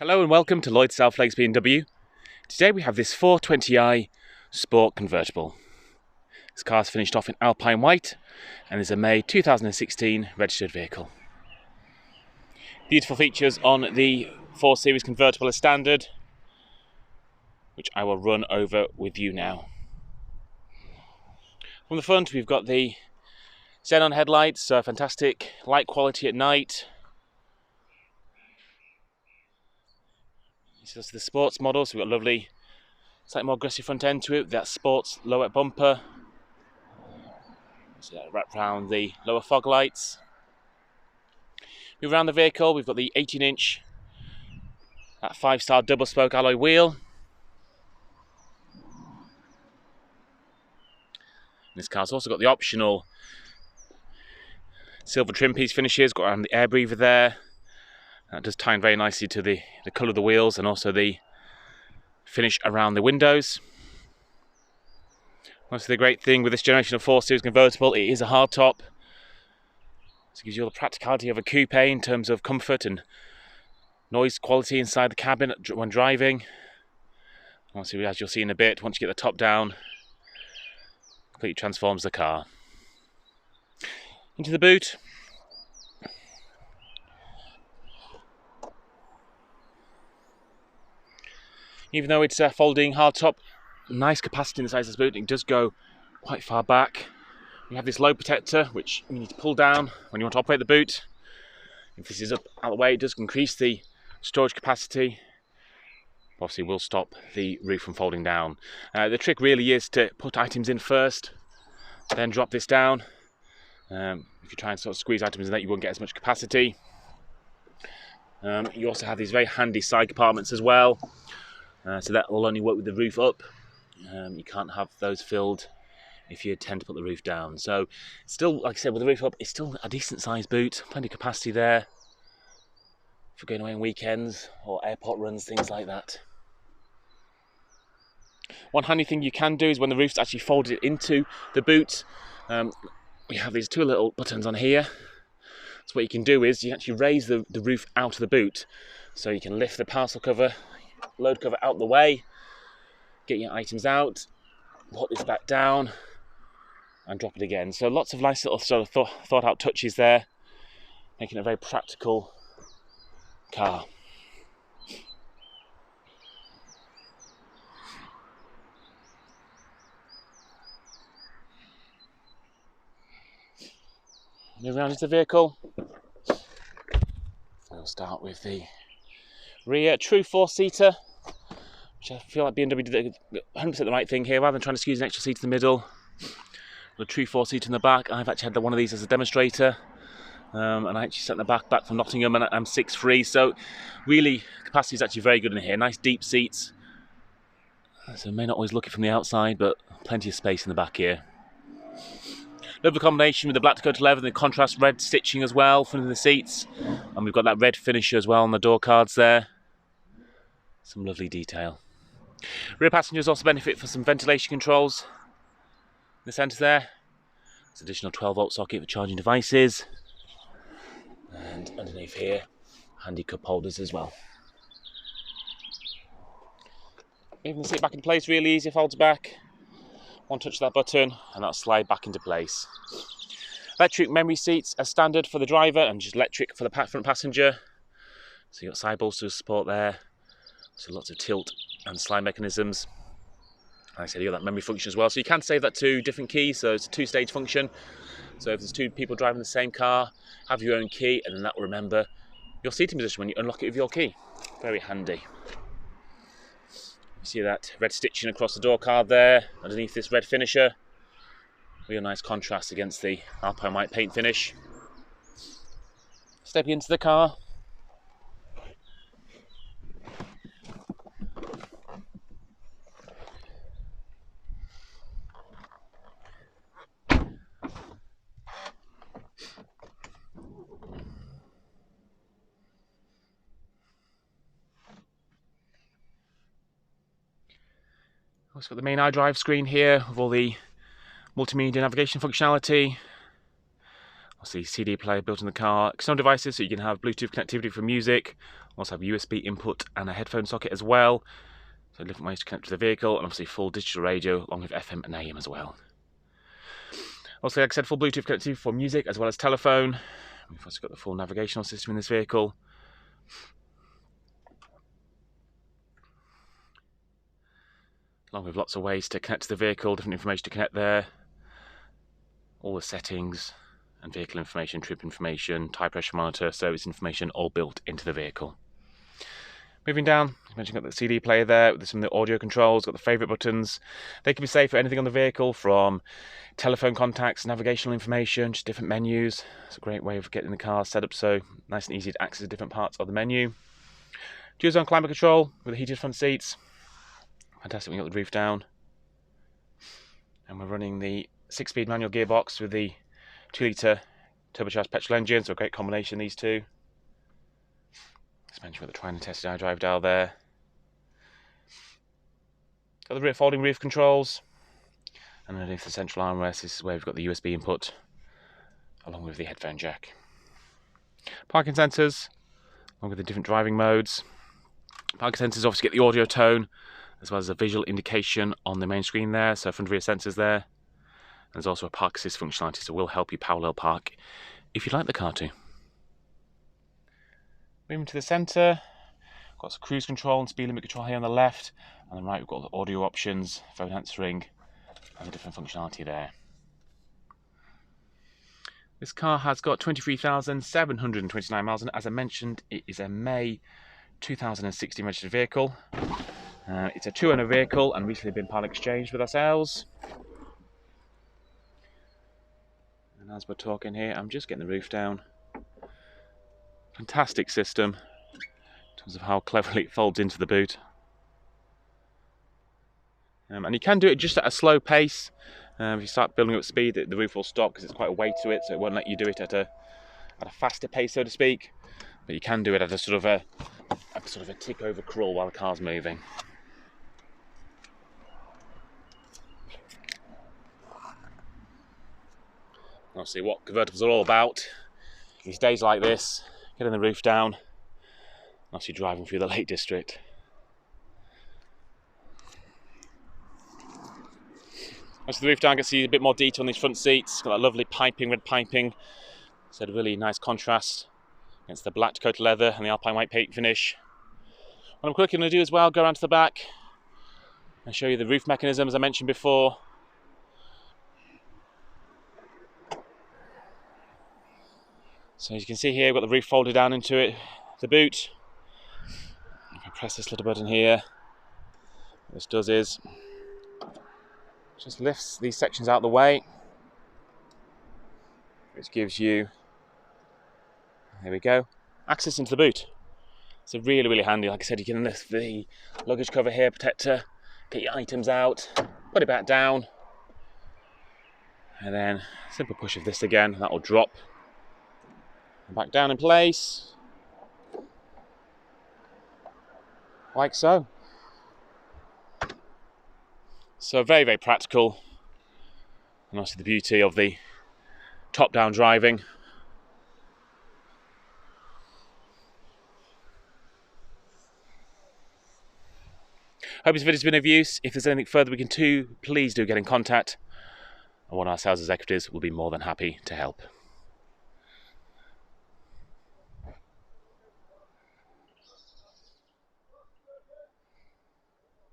Hello and welcome to Lloyd Southlakes BMW. Today we have this 420i Sport Convertible. This car's finished off in Alpine White and is a May 2016 registered vehicle. Beautiful features on the 4 Series Convertible as standard, which I will run over with you now. From the front we've got the xenon headlights, so fantastic light quality at night. This is the sports model, so we've got a lovely, slightly more aggressive front end to it, with that sports lower bumper. So that wrap around the lower fog lights. Move around the vehicle, we've got the 18-inch, that 5-star double spoke alloy wheel. This car's also got the optional silver trim piece finishes, got around the air breather there. That does tie in very nicely to the colour of the wheels and also the finish around the windows. Obviously the great thing with this generation of 4 Series Convertible, it is a hardtop. So it gives you all the practicality of a coupe in terms of comfort and noise quality inside the cabin when driving. Obviously, as you'll see in a bit, once you get the top down, completely transforms the car. Into the boot. Even though it's a folding hardtop, nice capacity in the size of this boot, it does go quite far back. You have this load protector, which you need to pull down when you want to operate the boot. If this is up out of the way, it does increase the storage capacity. Obviously, will stop the roof from folding down. The trick really is to put items in first, then drop this down. If you try and sort of squeeze items in that, you won't get as much capacity. You also have these very handy side compartments as well. So that will only work with the roof up. You can't have those filled if you tend to put the roof down. So still, like I said, with the roof up, it's still a decent sized boot. Plenty of capacity there for going away on weekends or airport runs, things like that. One handy thing you can do is when the roof's actually folded into the boot, we have these two little buttons on here. So what you can do is you actually raise the roof out of the boot. So you can lift the parcel cover, load cover out the way, get your items out, put this back down and drop it again. So lots of nice little sort of thought out touches there, making it a very practical car. Move around into the vehicle. We'll start with the rear true 4-seater, which I feel like BMW did 100% the right thing here. Rather than trying to squeeze an extra seat in the middle, the true 4-seater in the back. I've actually had one of these as a demonstrator, and I actually sat in the back from Nottingham, and I'm 6'3", so really capacity is actually very good in here. Nice deep seats, so may not always look it from the outside, but plenty of space in the back here. Love the combination with the black Dakota leather and the contrast red stitching as well, front of the seats. And we've got that red finisher as well on the door cards there. Some lovely detail. Rear passengers also benefit from some ventilation controls in the centre there. There's an additional 12-volt socket for charging devices. And underneath here, handy cup holders as well. Moving the seat back into place really easy, folds back. One touch of that button and that'll slide back into place. Electric memory seats as standard for the driver and just electric for the front passenger. So you've got side bolster support there. So lots of tilt and slide mechanisms. Like I said, you've got that memory function as well. So you can save that to different keys. So it's a 2-stage function. So if there's 2 people driving the same car, have your own key and then that will remember your seating position when you unlock it with your key. Very handy. You see that red stitching across the door card there, underneath this red finisher. Real nice contrast against the Alpine White paint finish. Stepping into the car. Also got the main Idrive screen here with all the multimedia navigation functionality. Obviously, CD player built in the car. External devices, so you can have Bluetooth connectivity for music. Also have a USB input and a headphone socket as well. So different ways to connect to the vehicle, and obviously full digital radio along with FM and AM as well. Also, like I said, full Bluetooth connectivity for music as well as telephone. We've also got the full navigational system in this vehicle. Along with lots of ways to connect to the vehicle, different information to connect there. All the settings and vehicle information, trip information, tyre pressure monitor, service information, all built into the vehicle. Moving down, I mentioned got the CD player there with some of the audio controls, got the favourite buttons. They can be saved for anything on the vehicle, from telephone contacts, navigational information, just different menus. It's a great way of getting the car set up so nice and easy to access different parts of the menu. Dual zone climate control with the heated front seats. Fantastic when you got the roof down. And we're running the 6-speed manual gearbox with the 2-litre turbocharged petrol engine, so a great combination, these two. Just mentioned with the tried and tested Idrive dial there. Got the rear folding roof controls, and underneath the central armrest is where we've got the USB input, along with the headphone jack. Parking sensors, along with the different driving modes. Parking sensors obviously get the audio tone, as well as a visual indication on the main screen there, so front and rear sensors there. There's also a park assist functionality, so it will help you parallel park if you'd like the car to. Moving to the centre, got some cruise control and speed limit control here on the left, and on the right we've got the audio options, phone answering, and the different functionality there. This car has got 23,729 miles, and as I mentioned, it is a May 2016 registered vehicle. It's a two-owner vehicle and recently been part exchanged with ourselves. And as we're talking here, I'm just getting the roof down. Fantastic system in terms of how cleverly it folds into the boot. And you can do it just at a slow pace. If you start building up speed, the roof will stop because it's quite a weight to it, so it won't let you do it at a faster pace, so to speak. But you can do it at a sort of a tick over crawl while the car's moving. Obviously, what convertibles are all about these days like this, getting the roof down, obviously driving through the Lake District. As the roof down, you can see a bit more detail on these front seats. Got that lovely piping, red piping. It's a really nice contrast against the black Dakota leather and the Alpine white paint finish. What I'm quickly going to do as well, go around to the back and show you the roof mechanism as I mentioned before. So as you can see here, we've got the roof folded down into it, the boot. If I press this little button here, what this does is just lifts these sections out of the way, which gives you, there we go, access into the boot. So really, really handy. Like I said, you can lift the luggage cover here, protector, get your items out, put it back down, and then simple push of this again, that will drop back down in place, like so. So very, very practical, and also the beauty of the top-down driving. Hope this video's been of use. If there's anything further we can do, please do get in contact, and one of our sales executives will be more than happy to help.